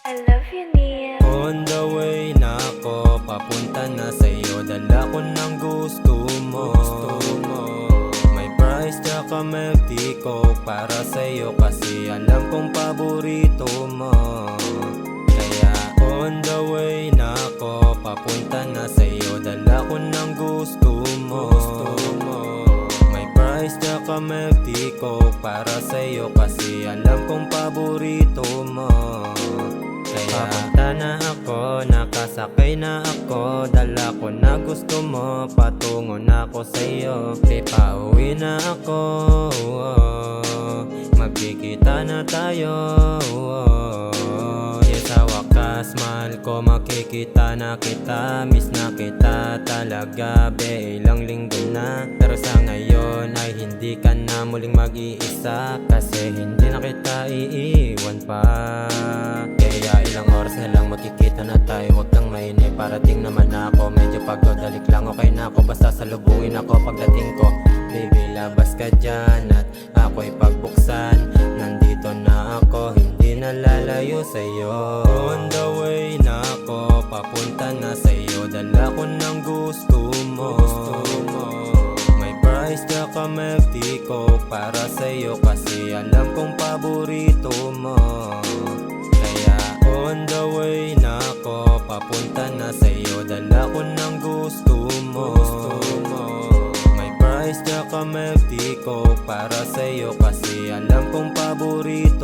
I love you, Nia. On the way na ako, papunta na sa'yo. Dala ko ng gusto mo. May price tsaka milk tea coke para sa'yo, kasi alam kong paborito mo. Kaya on the way na ako, papunta na sa'yo. Dala ko ng gusto mo. May price tsaka milk tea coke para sa'yo, kasi alam kong paborito mo. Kaya papunta na ako, nakasakay na ako. Dala ko na gusto mo, patungo na ako sa'yo. Di pauwi na ako, magkikita na tayo. Yes, sa wakas, mahal ko, makikita na kita. Miss na kita talaga, be, ilang linggo na. Pero sa ngayon ay hindi ka na muling mag-iisa, kasi hindi na kita iiwan pa. Kaya ilang oras na lang magkikita na tayo. Huwag kang mainip, parating naman na ako. Medyo pagod, dalik lang, okay na ako. Basta salubungin ako pagdating ko. Baby, labas ka dyan at ako'y pagbuksan. Nandito na ako, hindi na lalayo sa'yo. On the way na ako, papunta na sa'yo. Dala ko ng gusto mo. May price tsaka milk tea coke para sa'yo, kasi alam kong paborito mo. On the way na ako, papunta na sa'yo. Dala ko ng gusto mo. May price tsaka milk tea coke para sa'yo, kasi alam kong paborito